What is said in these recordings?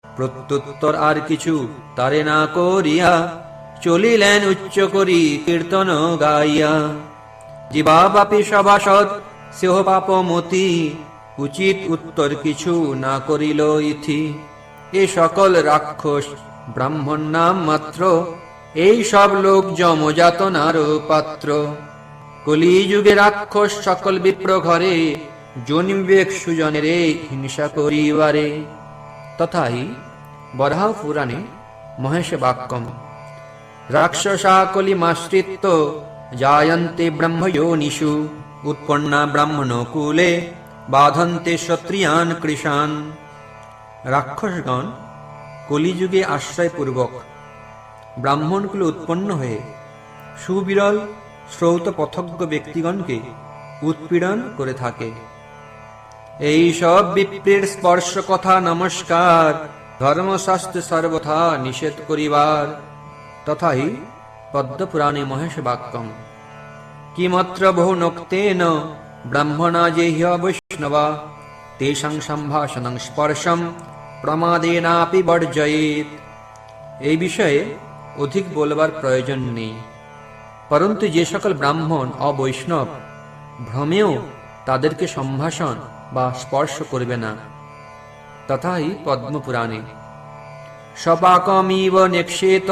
প্রত্যুত্তর আর কিছু তারে না করিয়া চলিলেন উচ্চ করি কীর্তন গাইয়া। জীবা পাপী সভাসদ সেহ পাপমতি, উচিত উত্তর কিছু না করিল ইথি। এ সকল রাক্ষস ব্রাহ্মণ নাম মাত্র, এই সব লোক যমযাতনার পাত্র। কলিযুগে রাক্ষস সকল বিপ্র ঘরে, জন্মিবেক সুজনেরে হিংসা করিবারে। তথাই বরাহ পুরাণে মহেশ বাক্যম রাক্ষসা কলিমাশ্রিত্য জায়ন্তে ব্রহ্ময়োনিষু, উৎপন্না ব্রাহ্মণ কুলে বাধন্তে ক্ষত্রিয়ান কৃষান। রাক্ষসগণ কলিযুগে আশ্রয়পূর্বক ব্রাহ্মণকুলে উৎপন্ন হয়ে সুবিরল শ্রৌত পথজ্ঞ ব্যক্তিগণকে উৎপীড়ন করে থাকে। এই সব বিপ্রের স্পর্শ কথা নমস্কার, ধর্মশাস্ত্র সর্বথা নিষেধ করিবার। তথাহি পদ্মপুরাণে মহেশ বাক্যম কিমত্র বহু নক্তেন ব্রাহ্মণা জেহ্য বৈষ্ণবা, তেষাং সম্ভাষণং স্পর্শম প্রমাদেনাপি বর্জয়েত। এই বিষয়ে অধিক বলবার প্রয়োজন নেই, পরন্তু যে সকল ব্রাহ্মণ অবৈষ্ণব ভ্রমেও তাদেরকে সম্ভাষণ বা স্পর্শ করবে না। তথাই পদ্মপুরাণে সপাকমিব নেক্ষেত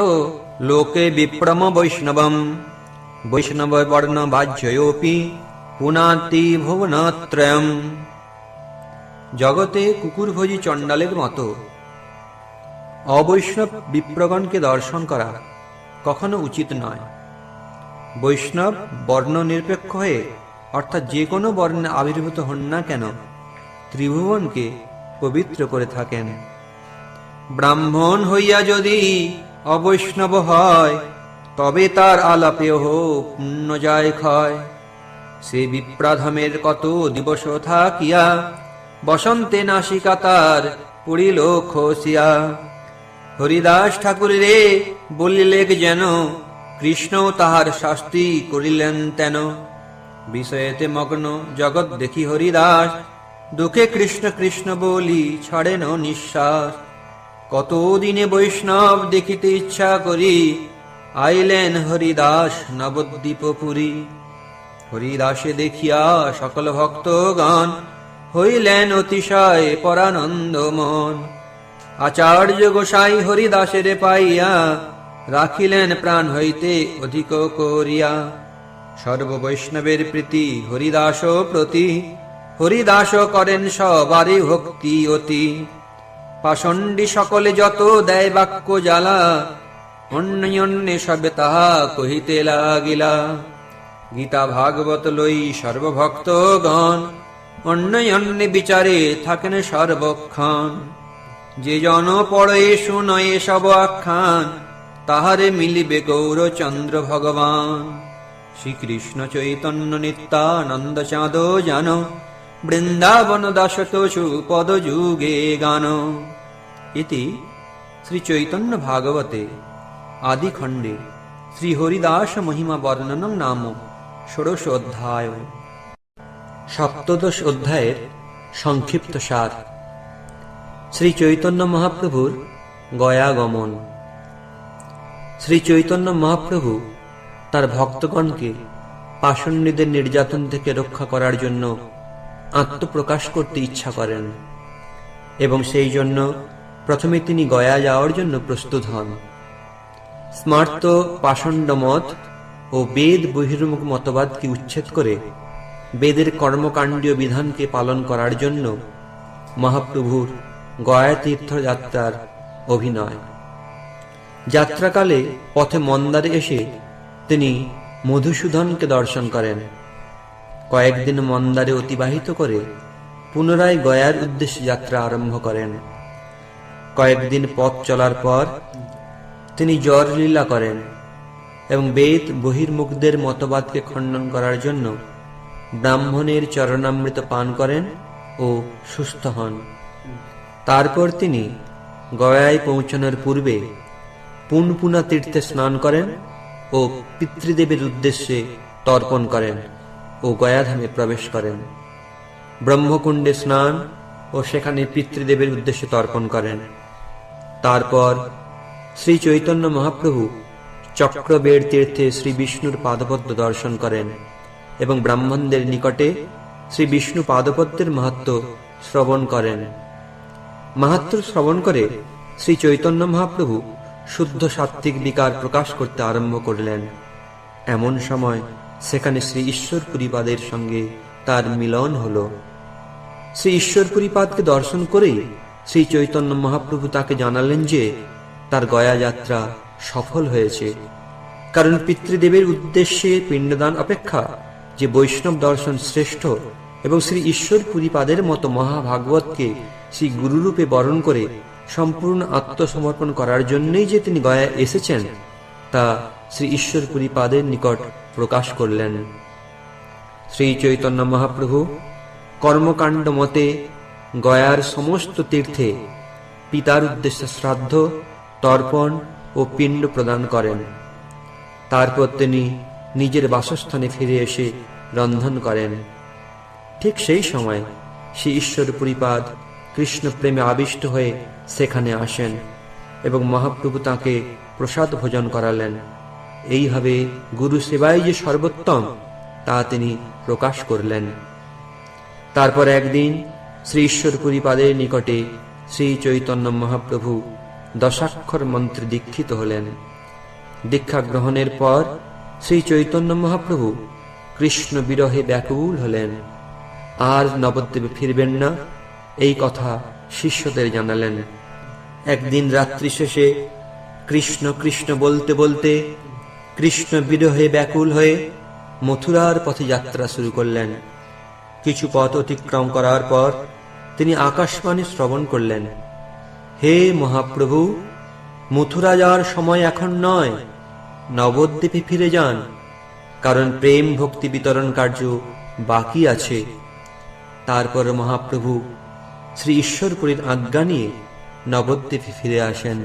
লোকে বিপ্রম বৈষ্ণবম, বৈষ্ণব বর্ণ বাহ্যয়োপি পুনাতি ভুবনত্রয়ম। জগতে কুকুরভোজী চণ্ডালের মতো অবৈষ্ণব বিপ্রগণকে দর্শন করা কখনো উচিত নয়। বৈষ্ণব বর্ণ নিরপেক্ষ হয়ে, অর্থাৎ যে কোনো বর্ণে আবির্ভূত হন না কেন, ত্রিভুবনকে পবিত্র করে থাকেন। ব্রাহ্মণ হইয়া যদি অবৈষ্ণব হয়, তবে তার আলাপেহ পুণ্য যায় ক্ষয়। সে বিপ্রাধমের কত দিবস থাকিয়া, বসন্তে নাসিকা তার পড়িল খসিয়া। হরিদাস ঠাকুর রে বলিলেক যেন, কৃষ্ণ তাহার শাস্তি করিলেন তেন। বিষয়েতে মগ্ন জগৎ দেখি হরিদাস, দুঃখে কৃষ্ণ কৃষ্ণ বলি ছাড়েন নিঃশ্বাস। কতদিনে বৈষ্ণব দেখিতে ইচ্ছা করি, আইলেন হরিদাস নবদ্বীপপুরী। হরিদাসে দেখিয়া সকল ভক্তগণ, হইলেন অতিশয় পরানন্দ মন। আচার্য গোসাই হরিদাসের পাইয়া, রাখিলেন প্রাণ হইতে অধিক করিয়া। সর্ববৈষ্ণবের প্রীতি হরিদাস প্রতি, হরিদাস করেন সবারে ভক্তি অতি। পাষণ্ডী সকলে যত দেয় বাক্য জ্বালা, অন্যে সবে তাহা কহিতে লাগিলা। গীতা ভাগবত লই সর্বভক্তগণ, অন্যে বিচারে থাকেন সর্বক্ষণ। যে জন পড়ে শুনয়ে সব আখ্যান, তাহারে মিলিবে গৌরচন্দ্র ভগবান। শ্রীকৃষ্ণ চৈতন্য নিত্যানন্দ চাঁদ জান, বৃন্দাবন দাসতোষু পদ যুগে গান। ইতি শ্রী চৈতন্য ভাগবতে আদি খণ্ডে শ্রী হরিদাস মহিমা বর্ণনং নাম ষোড়শ অধ্যায়। সপ্তদশ অধ্যায়ের সংক্ষিপ্ত সার। শ্রী চৈতন্য মহাপ্রভুর গয়া গমন। শ্রী চৈতন্য মহাপ্রভু তার ভক্তগণকে পাষণ্ডীদের নির্যাতন থেকে রক্ষা করার জন্য আত্মপ্রকাশ করতে ইচ্ছা করেন, এবং সেই জন্য প্রথমে তিনি গয়া যাওয়ার জন্য প্রস্তুত হন। স্মার্ত পাষণ্ড মত ও বেদ বহির্মুখ মতবাদকে উচ্ছেদ করে বেদের কর্মকাণ্ডীয় বিধানকে পালন করার জন্য মহাপ্রভুর গয়া তীর্থযাত্রার অভিনয়। যাত্রাকালে পথে মন্দারে এসে তিনি মধুসূদনকে দর্শন করেন। কয়েকদিন মন্দারে অতিবাহিত করে পুনরায় গয়ার উদ্দেশ্যে যাত্রা আরম্ভ করেন। কয়েকদিন পথ চলার পর তিনি জ্বরলীলা করেন এবং বেদ বহির্মুখদের মতবাদকে খণ্ডন করার জন্য ব্রাহ্মণের চরণামৃত পান করেন ও সুস্থ হন। তারপর তিনি গয়ায় পৌঁছানোর পূর্বে পুনপুনা তীর্থে স্নান করেন ও পিতৃদেবের উদ্দেশ্যে তর্পণ করেন ও গয়াধামে প্রবেশ করেন। ব্রহ্মকুণ্ডে স্নান ও সেখানে পিতৃদেবের উদ্দেশ্যে তর্পণ করেন। তারপর শ্রী চৈতন্য মহাপ্রভু চক্রবেড় তীর্থে শ্রী বিষ্ণুর পাদপদ্ম দর্শন করেন এবং ব্রাহ্মণদের নিকটে শ্রী বিষ্ণু পাদপদ্মের মাহাত্ম্য শ্রবণ করেন। মাহাত্ম্য শ্রবণ করে শ্রী চৈতন্য মহাপ্রভু শুদ্ধ সাত্ত্বিক বিকার প্রকাশ করতে আরম্ভ করলেন। এমন সময় সেখানে শ্রী ঈশ্বরপুরীপাদের সঙ্গে তার মিলন হল। শ্রী ঈশ্বরপুরীপাদকে দর্শন করেই শ্রী চৈতন্য মহাপ্রভু তাকে জানালেন যে তার গয়া যাত্রা সফল হয়েছে, কারণ পিতৃদেবের উদ্দেশ্যে পিণ্ডদান অপেক্ষা যে বৈষ্ণব দর্শন শ্রেষ্ঠ এবং শ্রী ঈশ্বরপুরীপাদের মতো মহাভাগবতকে শ্রী গুরুরূপে বরণ করে সম্পূর্ণ আত্মসমর্পণ করার জন্যই যে তিনি গয়া এসেছেন তা শ্রী ঈশ্বরপুরীপাদের নিকট প্রকাশ করলেন। শ্রী চৈতন্য মহাপ্রভু কর্মকাণ্ড মতে গয়ার সমস্ত তীর্থে পিতার উদ্দেশ্যে শ্রাদ্ধ, তর্পণ ও পিণ্ড প্রদান করেন। তারপর তিনি নিজের বাসস্থানে ফিরে এসে রন্ধন করেন। ঠিক সেই সময় শ্রী ঈশ্বরপুরীপাদ কৃষ্ণ প্রেমে আবিষ্ট হয়ে সেখানে আসেন এবং মহাপ্রভু তাঁকে প্রসাদ ভোজন করালেন। এইভাবে গুরু সেবাই যে সর্বোত্তম তা তিনি প্রকাশ করলেন। তারপর একদিন শ্রী ঈশ্বরপুরীপাদের নিকটে শ্রী চৈতন্য মহাপ্রভু দশাক্ষর মন্ত্রে দীক্ষিত হলেন। দীক্ষা গ্রহণের পর শ্রী চৈতন্য মহাপ্রভু কৃষ্ণ বিরহে ব্যাকুল হলেন। আর নবদ্বীপে ফিরবেন না এই কথা শিষ্যদের জানালেন। একদিন রাত্রি শেষে কৃষ্ণ কৃষ্ণ বলতে বলতে কৃষ্ণ বিরহে ব্যাকুল হয়ে মথুরার পথে যাত্রা শুরু করলেন। কিছু পথ অতিক্রম করার পর তিনি আকাশবাণী শ্রবণ করলেন, হে মহাপ্রভু, মথুরা যাওয়ার সময় এখন নয়, নবদ্বীপে ফিরে যান, কারণ প্রেম ভক্তি বিতরণ কার্য বাকি আছে। তারপর মহাপ্রভু শ্রী ঈশ্বরপুরীর আজ্ঞা নিয়ে নবদ্বীপে ফিরে আসেন।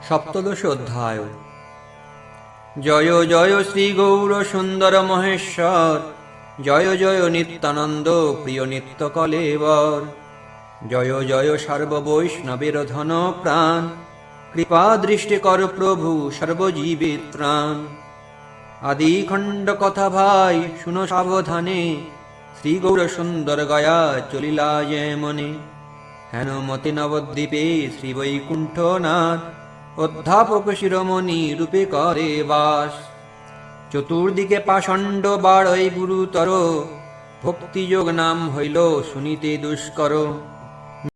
সপ্তদশ অধ্যায়। জয় জয় শ্রী গৌর সুন্দর মহেশ্বর, জয় জয় নিত্যানন্দ প্রিয় নিত্য কলেবর, জয় জয় সর্ববৈষ্ণবের ধন প্রাণ, কৃপা দৃষ্টি কর প্রভু সর্বজীবের ত্রাণ। আদি খণ্ড কথা ভাই শুনো সাবধানে, শ্রী গৌর সুন্দর গয়া চলিলা যে মনে। হেন মতে নবদ্বীপে শ্রী বৈকুণ্ঠনাথ, অধ্যাপক শিরোমণি রূপে করে বাস। চতুর্দিকে পাষণ্ড বাড়ই গুরুতর, ভক্তিযোগ নাম হইল শুনিতে দুষ্কর।